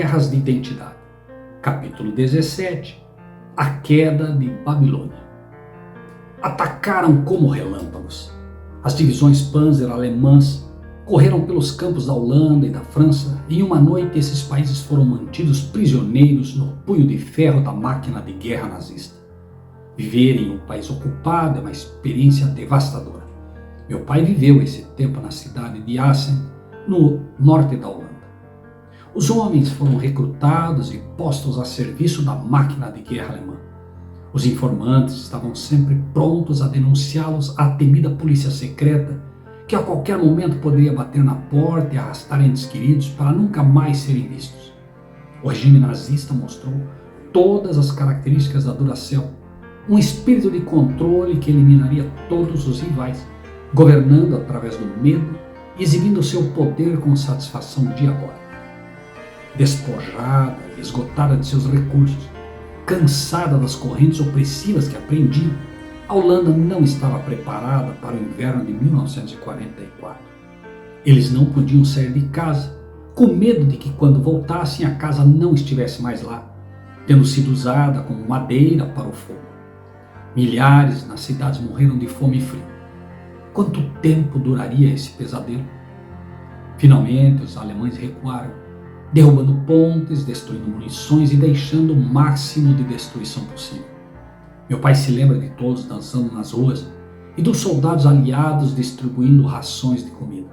Guerras de Identidade. Capítulo 17. A queda de Babilônia. Atacaram como relâmpagos. As divisões Panzer alemãs correram pelos campos da Holanda e da França, e em uma noite esses países foram mantidos prisioneiros no punho de ferro da máquina de guerra nazista. Viver em um país ocupado é uma experiência devastadora. Meu pai viveu esse tempo na cidade de Assen, no norte da Holanda. Os homens foram recrutados e postos a serviço da máquina de guerra alemã. Os informantes estavam sempre prontos a denunciá-los à temida polícia secreta, que a qualquer momento poderia bater na porta e arrastar entes queridos para nunca mais serem vistos. O regime nazista mostrou todas as características da Duracell, um espírito de controle que eliminaria todos os rivais, governando através do medo e exibindo seu poder com satisfação de agora. Despojada e esgotada de seus recursos, cansada das correntes opressivas que a prendiam, a Holanda não estava preparada para o inverno de 1944. Eles não podiam sair de casa, com medo de que quando voltassem a casa não estivesse mais lá, tendo sido usada como madeira para o fogo. Milhares nas cidades morreram de fome e frio. Quanto tempo duraria esse pesadelo? Finalmente, os alemães recuaram, derrubando pontes, destruindo munições e deixando o máximo de destruição possível. Meu pai se lembra de todos dançando nas ruas e dos soldados aliados distribuindo rações de comida.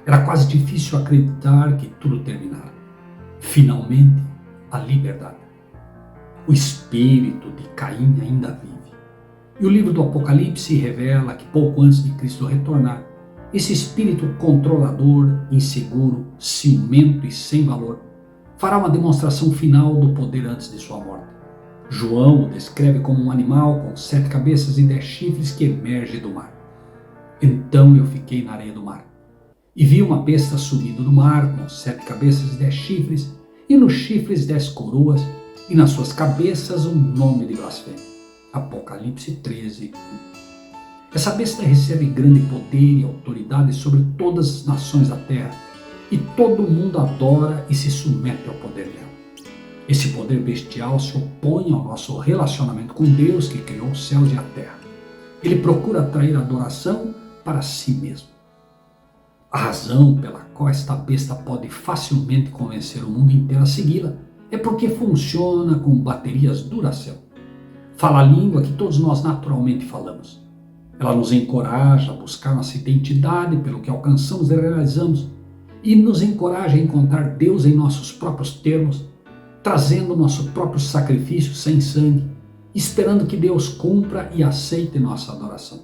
Era quase difícil acreditar que tudo terminara. Finalmente, a liberdade. O espírito de Caim ainda vive. E o livro do Apocalipse revela que pouco antes de Cristo retornar, esse espírito controlador, inseguro, ciumento e sem valor fará uma demonstração final do poder antes de sua morte. João o descreve como um animal com 7 cabeças e 10 chifres que emerge do mar. Então eu fiquei na areia do mar e vi uma besta subindo do mar com 7 cabeças e 10 chifres, e nos chifres 10 coroas, e nas suas cabeças um nome de blasfêmia. Apocalipse 13. Essa besta recebe grande poder e autoridade sobre todas as nações da terra, e todo mundo adora e se submete ao poder dela. Esse poder bestial se opõe ao nosso relacionamento com Deus que criou os céus e a terra. Ele procura atrair adoração para si mesmo. A razão pela qual esta besta pode facilmente convencer o mundo inteiro a segui-la é porque funciona com baterias Duracell. Fala a língua que todos nós naturalmente falamos. Ela nos encoraja a buscar nossa identidade pelo que alcançamos e realizamos, e nos encoraja a encontrar Deus em nossos próprios termos, trazendo nosso próprio sacrifício sem sangue, esperando que Deus cumpra e aceite nossa adoração.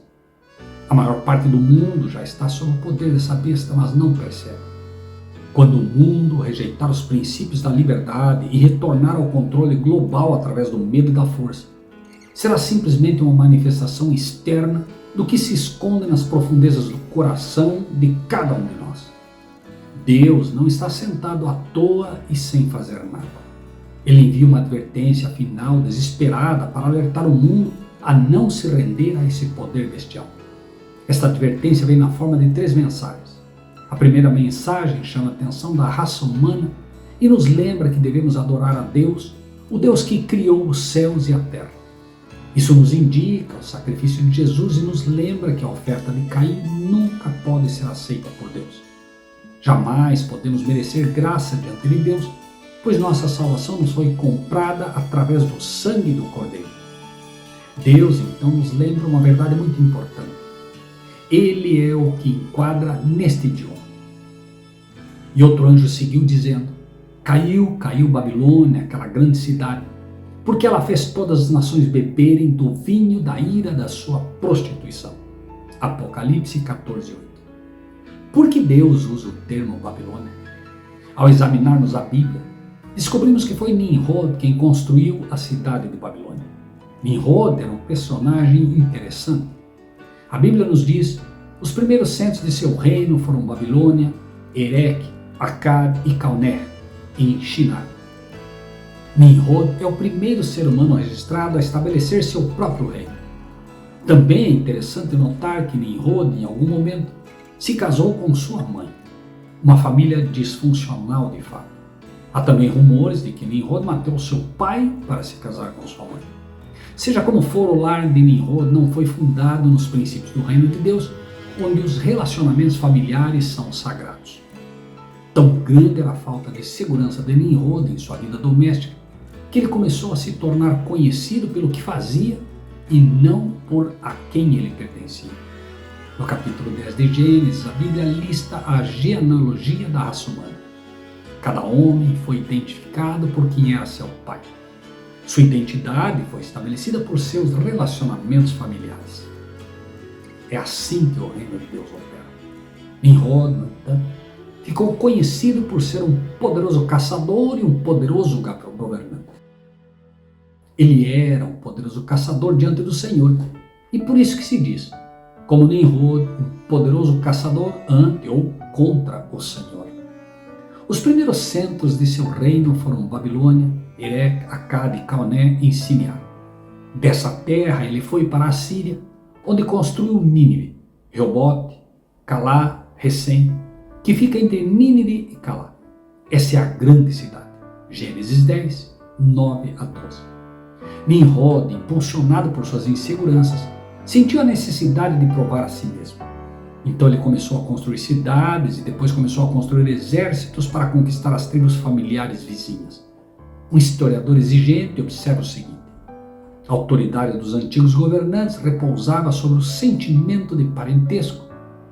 A maior parte do mundo já está sob o poder dessa besta, mas não percebe. Quando o mundo rejeitar os princípios da liberdade e retornar ao controle global através do medo e da força, será simplesmente uma manifestação externa do que se esconde nas profundezas do coração de cada um de nós. Deus não está sentado à toa e sem fazer nada. Ele envia uma advertência final desesperada para alertar o mundo a não se render a esse poder bestial. Esta advertência vem na forma de 3 mensagens. A primeira mensagem chama a atenção da raça humana e nos lembra que devemos adorar a Deus, o Deus que criou os céus e a terra. Isso nos indica o sacrifício de Jesus e nos lembra que a oferta de Caim nunca pode ser aceita por Deus. Jamais podemos merecer graça diante de Deus, pois nossa salvação nos foi comprada através do sangue do Cordeiro. Deus então nos lembra uma verdade muito importante. Ele é o que enquadra neste idioma. E outro anjo seguiu dizendo: Caiu, caiu Babilônia, aquela grande cidade, porque ela fez todas as nações beberem do vinho da ira da sua prostituição. Apocalipse 14:8. Por que Deus usa o termo Babilônia? Ao examinarmos a Bíblia, descobrimos que foi Nimrod quem construiu a cidade de Babilônia. Nimrod era um personagem interessante. A Bíblia nos diz: os primeiros centros de seu reino foram Babilônia, Erech, Akkad e Calné, em Shinar. Nimrod é o primeiro ser humano registrado a estabelecer seu próprio reino. Também é interessante notar que Nimrod, em algum momento, se casou com sua mãe, uma família disfuncional de fato. Há também rumores de que Nimrod matou seu pai para se casar com sua mãe. Seja como for, o lar de Nimrod não foi fundado nos princípios do reino de Deus, onde os relacionamentos familiares são sagrados. Tão grande era a falta de segurança de Nimrod em sua vida doméstica, que ele começou a se tornar conhecido pelo que fazia e não por a quem ele pertencia. No capítulo 10 de Gênesis, a Bíblia lista a genealogia da raça humana. Cada homem foi identificado por quem era seu pai. Sua identidade foi estabelecida por seus relacionamentos familiares. É assim que o reino de Deus opera. Nimrod, no entanto, ficou conhecido por ser um poderoso caçador e um poderoso governante. Ele era um poderoso caçador diante do Senhor, e por isso que se diz, como Nimrod, um poderoso caçador ante ou contra o Senhor. Os primeiros centros de seu reino foram Babilônia, Erech, Acade, Calné e Siniar. Dessa terra ele foi para a Síria, onde construiu Nínive, Reobote, Calá, Recém, que fica entre Nínive e Calá. Essa é a grande cidade. Gênesis 10, 9 a 12. Nimrod, impulsionado por suas inseguranças, sentiu a necessidade de provar a si mesmo. Então ele começou a construir cidades e depois começou a construir exércitos para conquistar as tribos familiares vizinhas. Um historiador exigente observa o seguinte: a autoridade dos antigos governantes repousava sobre o sentimento de parentesco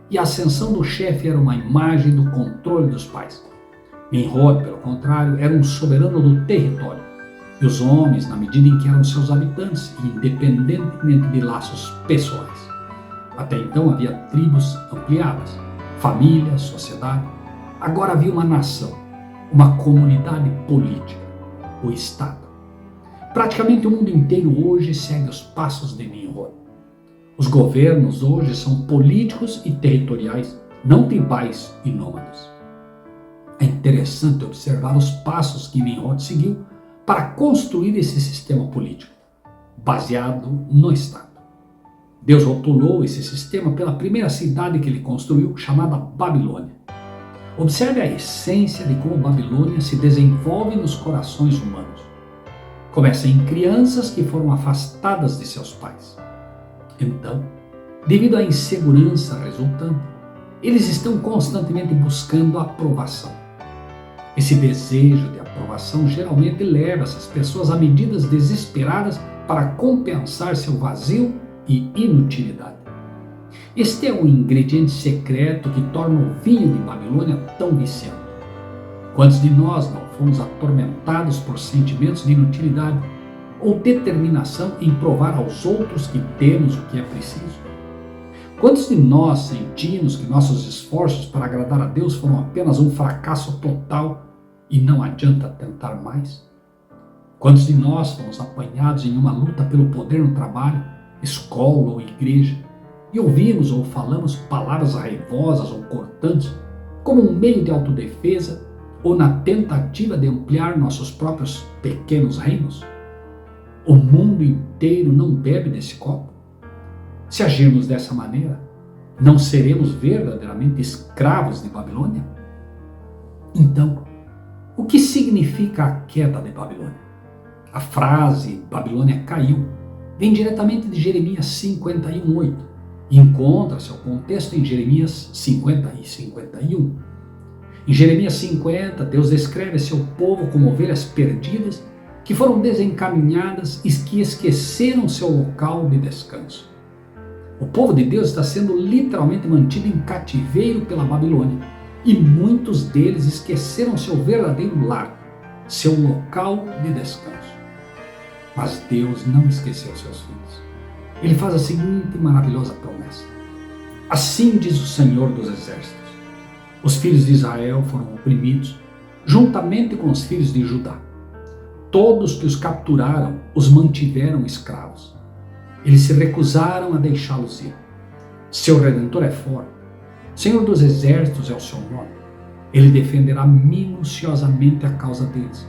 e a ascensão do chefe era uma imagem do controle dos pais. Nimrod, pelo contrário, era um soberano do território, e os homens, na medida em que eram seus habitantes, independentemente de laços pessoais. Até então havia tribos ampliadas, famílias, sociedade. Agora havia uma nação, uma comunidade política, o Estado. Praticamente o mundo inteiro hoje segue os passos de Nimrod. Os governos hoje são políticos e territoriais, não tribais e nômades. É interessante observar os passos que Nimrod seguiu para construir esse sistema político, baseado no Estado. Deus rotulou esse sistema pela primeira cidade que ele construiu, chamada Babilônia. Observe a essência de como Babilônia se desenvolve nos corações humanos. Começa em crianças que foram afastadas de seus pais. Então, devido à insegurança resultante, eles estão constantemente buscando aprovação. Esse desejo de aprovação geralmente leva essas pessoas a medidas desesperadas para compensar seu vazio e inutilidade. Este é o ingrediente secreto que torna o vinho de Babilônia tão viciante. Quantos de nós não fomos atormentados por sentimentos de inutilidade ou determinação em provar aos outros que temos o que é preciso? Quantos de nós sentimos que nossos esforços para agradar a Deus foram apenas um fracasso total e não adianta tentar mais? Quantos de nós fomos apanhados em uma luta pelo poder no trabalho, escola ou igreja, e ouvimos ou falamos palavras raivosas ou cortantes como um meio de autodefesa ou na tentativa de ampliar nossos próprios pequenos reinos? O mundo inteiro não bebe desse copo? Se agirmos dessa maneira, não seremos verdadeiramente escravos de Babilônia? Então, o que significa a queda de Babilônia? A frase Babilônia caiu vem diretamente de Jeremias 51:8 e encontra seu contexto em Jeremias 50 e 51. Em Jeremias 50, Deus descreve seu povo como ovelhas perdidas que foram desencaminhadas e que esqueceram seu local de descanso. O povo de Deus está sendo literalmente mantido em cativeiro pela Babilônia e muitos deles esqueceram seu verdadeiro lar, seu local de descanso. Mas Deus não esqueceu seus filhos. Ele faz a seguinte maravilhosa promessa: assim diz o Senhor dos Exércitos: os filhos de Israel foram oprimidos, juntamente com os filhos de Judá. Todos que os capturaram os mantiveram escravos. Eles se recusaram a deixá-los ir. Seu Redentor é forte. Senhor dos Exércitos é o seu nome. Ele defenderá minuciosamente a causa deles,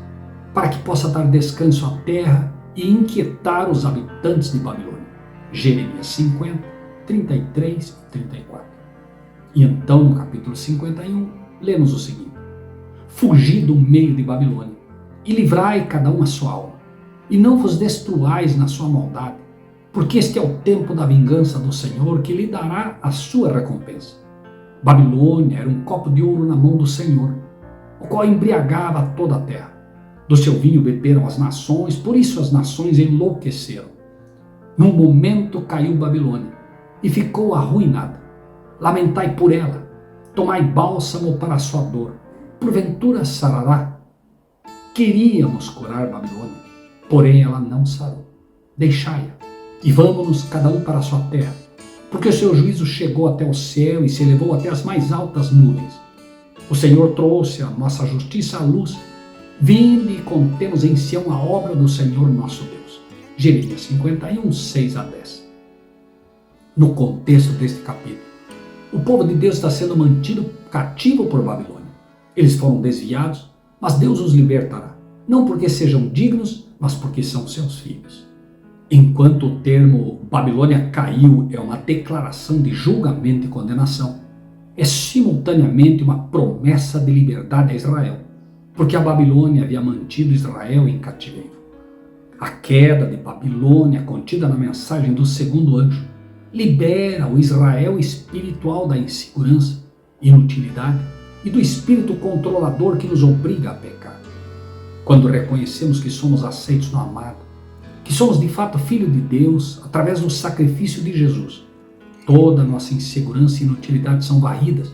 para que possa dar descanso à terra e inquietar os habitantes de Babilônia. Jeremias 50, 33 e 34. E então, no capítulo 51, lemos o seguinte: Fugi do meio de Babilônia, e livrai cada um a sua alma, e não vos destruais na sua maldade, porque este é o tempo da vingança do Senhor, que lhe dará a sua recompensa. Babilônia era um copo de ouro na mão do Senhor, o qual embriagava toda a terra. Do seu vinho beberam as nações, por isso as nações enlouqueceram. Num momento caiu Babilônia, e ficou arruinada. Lamentai por ela, tomai bálsamo para a sua dor, porventura sarará. Queríamos curar Babilônia, porém ela não sarou. Deixai-a, e vamos-nos cada um para a sua terra, porque o seu juízo chegou até o céu e se elevou até as mais altas nuvens. O Senhor trouxe a nossa justiça à luz. Vinde e contemos em Sião a obra do Senhor nosso Deus. Jeremias 51, 6 a 10. No contexto deste capítulo, o povo de Deus está sendo mantido cativo por Babilônia. Eles foram desviados, mas Deus os libertará, não porque sejam dignos, mas porque são seus filhos. Enquanto o termo Babilônia caiu é uma declaração de julgamento e condenação, é simultaneamente uma promessa de liberdade a Israel, porque a Babilônia havia mantido Israel em cativeiro. A queda de Babilônia, contida na mensagem do segundo anjo, libera o Israel espiritual da insegurança, inutilidade e do espírito controlador que nos obriga a pecar. Quando reconhecemos que somos aceitos no amado, que somos de fato filhos de Deus através do sacrifício de Jesus, toda nossa insegurança e inutilidade são varridas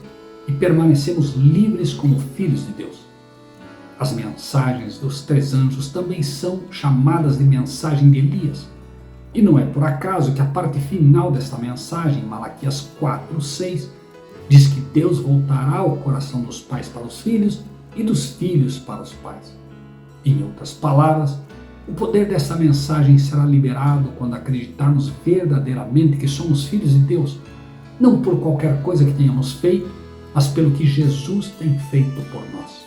e permanecemos livres como filhos de Deus. As mensagens dos 3 anjos também são chamadas de mensagem de Elias. E não é por acaso que a parte final desta mensagem, Malaquias 4, 6, diz que Deus voltará o coração dos pais para os filhos e dos filhos para os pais. Em outras palavras, o poder dessa mensagem será liberado quando acreditarmos verdadeiramente que somos filhos de Deus, não por qualquer coisa que tenhamos feito, mas pelo que Jesus tem feito por nós.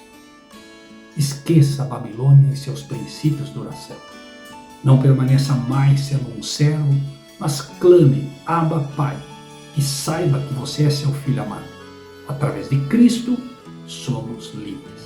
Esqueça a Babilônia e seus princípios Duracell. Não permaneça mais sendo um servo, mas clame, Abba, Pai, e saiba que você é seu filho amado. Através de Cristo, somos livres.